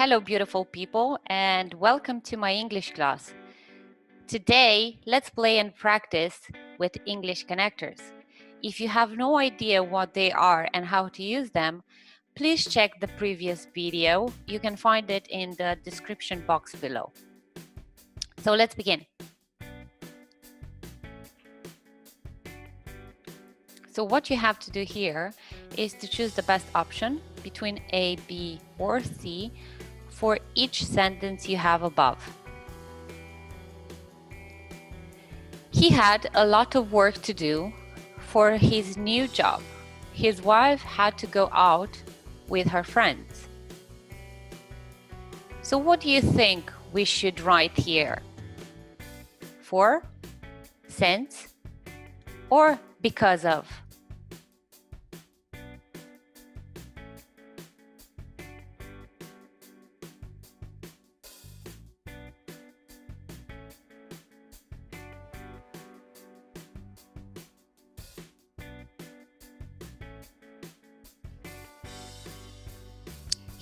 Hello, beautiful people, and welcome to my English class. Today, let's play and practice with English connectors. If you have no idea what they are and how to use them, please check the previous video. You can find it in the description box below. So let's begin. So what you have to do here is to choose the best option between A, B, or C for each sentence you have above. He had a lot of work to do for his new job. His wife had to go out with her friends. So what do you think we should write here? For, since, or because of?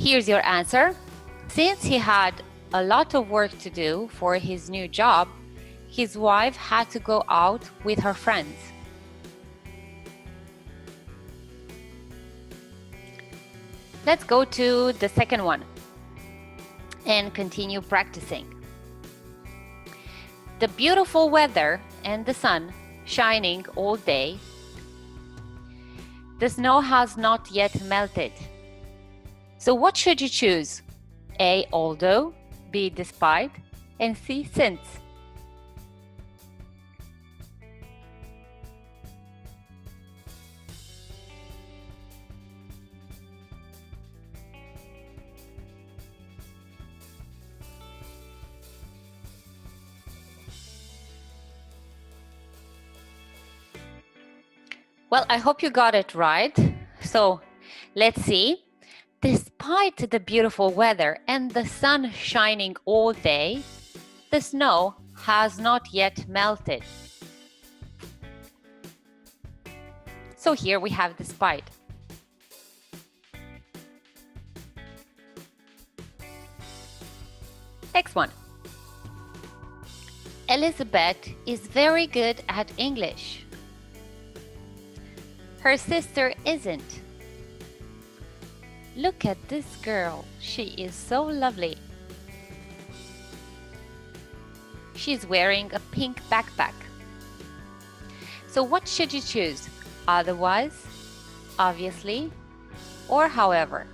Here's your answer. Since he had a lot of work to do for his new job, his wife had to go out with her friends. Let's go to the second one and continue practicing. The beautiful weather and the sun shining all day. The snow has not yet melted. So what should you choose? A, although, B, despite, and C, since. Well, I hope you got it right. So let's see. Despite the beautiful weather and the sun shining all day, the snow has not yet melted. So here we have despite. Next one. Elizabeth is very good at English. Her sister isn't. Look at this girl. She is so lovely. She's wearing a pink backpack. So what should you choose? Otherwise, obviously, or however?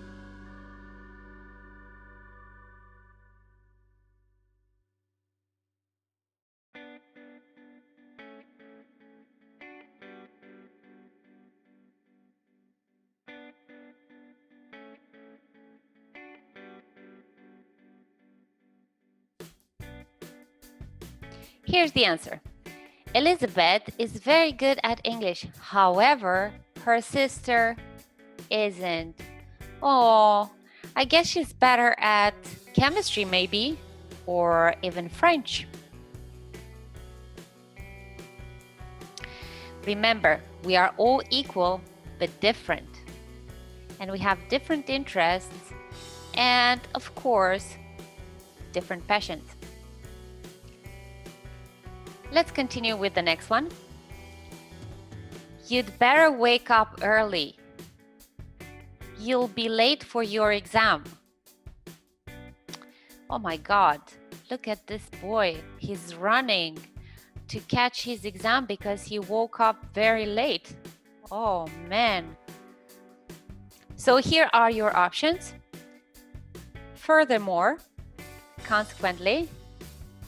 Here's the answer. Elizabeth is very good at English. However, her sister isn't. Oh, I guess she's better at chemistry maybe, or even French. Remember, we are all equal but different. And we have different interests and, of course, different passions. Let's continue with the next one. You'd better wake up early. You'll be late for your exam. Oh my God, look at this boy. He's running to catch his exam because he woke up very late. Oh man. So here are your options. Furthermore, consequently,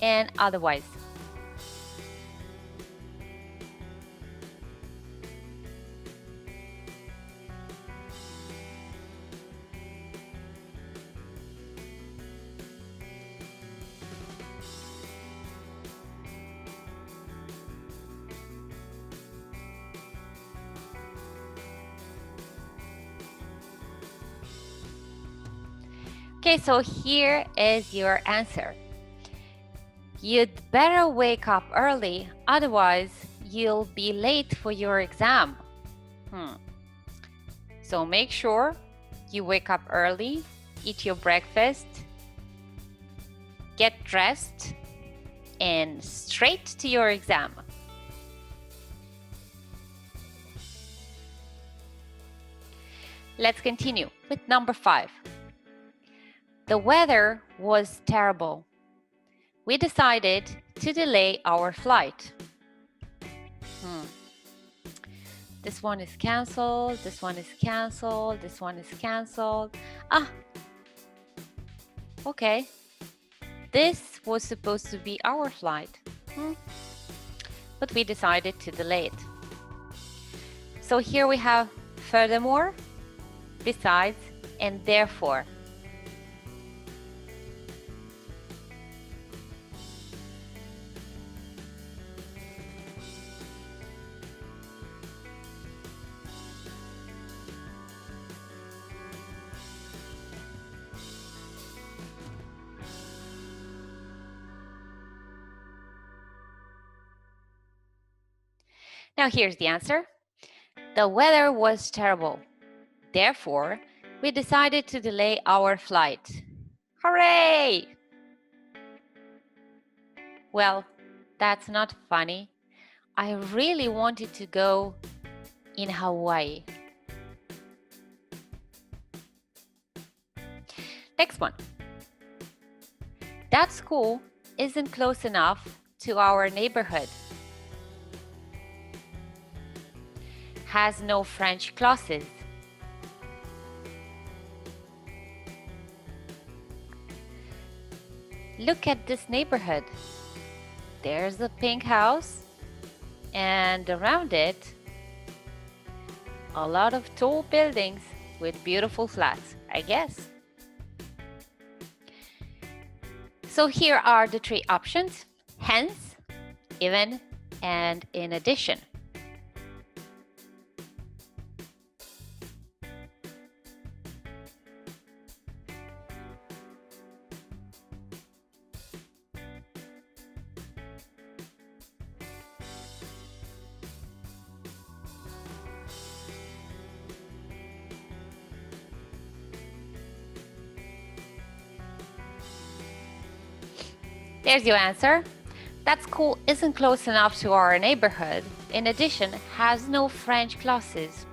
and otherwise. Okay, so here is your answer. You'd better wake up early, otherwise you'll be late for your exam. So make sure you wake up early, eat your breakfast, get dressed, and straight to your exam. Let's continue with number 5. The weather was terrible. We decided to delay our flight. This one is canceled, this one is canceled, this one is canceled. Okay. This was supposed to be our flight, but we decided to delay it. So here we have furthermore, besides, and therefore. Now here's the answer. The weather was terrible. Therefore, we decided to delay our flight. Hooray! Well, that's not funny. I really wanted to go in Hawaii. Next one. That school isn't close enough to our neighborhood. Has no French classes. Look at this neighborhood. There's a pink house, and around it, a lot of tall buildings with beautiful flats, I guess. So here are the 3 options: hence, even, and in addition. There's your answer. That school isn't close enough to our neighborhood. In addition, has no French classes.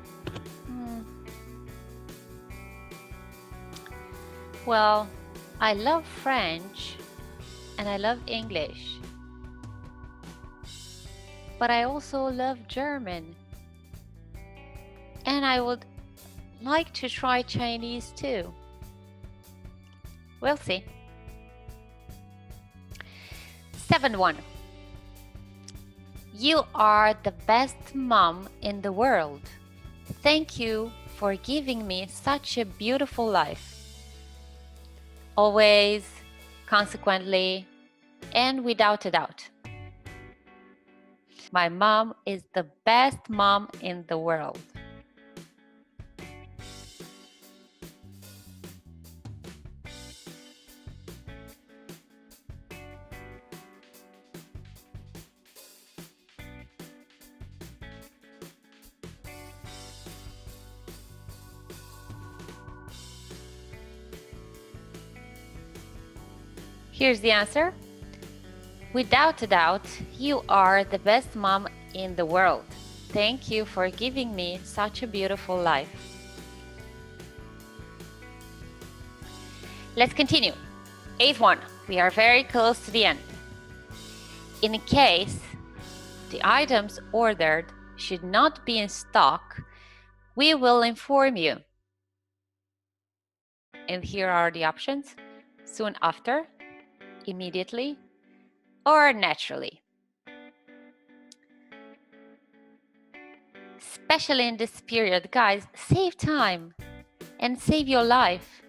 Well, I love French and I love English. But I also love German. And I would like to try Chinese too. We'll see. 7-1. You are the best mom in the world. Thank you for giving me such a beautiful life. Always, consequently, and without a doubt. My mom is the best mom in the world. Here's the answer. Without a doubt, you are the best mom in the world. Thank you for giving me such a beautiful life. Let's continue. 8-1. We are very close to the end. In case the items ordered should not be in stock, we will inform you. And here are the options: soon after, immediately, or naturally. Especially in this period, guys, save time and save your life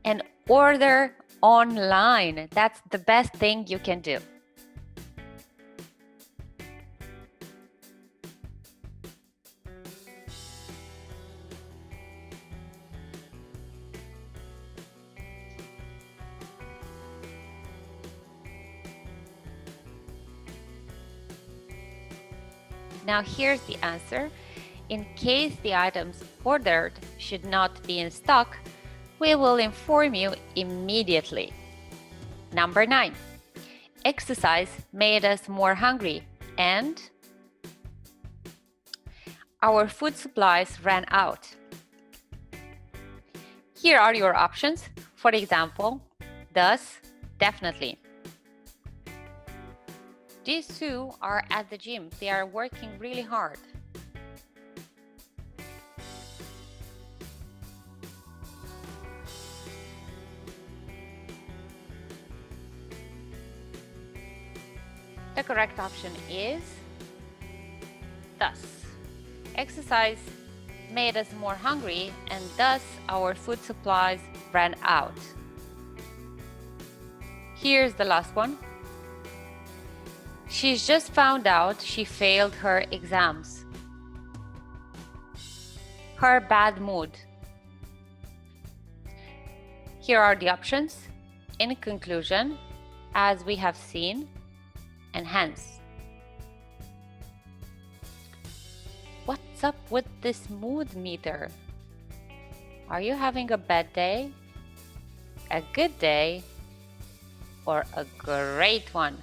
and order online. That's the best thing you can do. Now here's the answer. In case the items ordered should not be in stock, we will inform you immediately. Number 9. Exercise made us more hungry and our food supplies ran out. Here are your options. For example, thus, definitely. These two are at the gym. They are working really hard. The correct option is thus. Exercise made us more hungry and thus our food supplies ran out. Here's the last one. She's just found out she failed her exams. Her bad mood. Here are the options. In conclusion, as we have seen, and hence. What's up with this mood meter? Are you having a bad day, a good day, or a great one?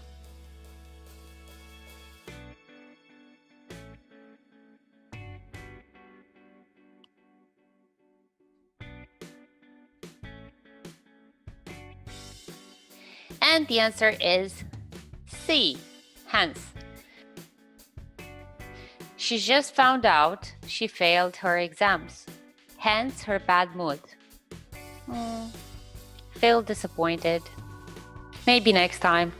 And the answer is C, hence. She just found out she failed her exams, hence her bad mood. Feel disappointed. Maybe next time.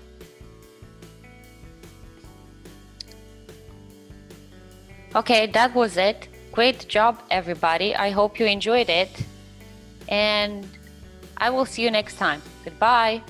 Okay, that was it. Great job, everybody. I hope you enjoyed it. And I will see you next time. Goodbye.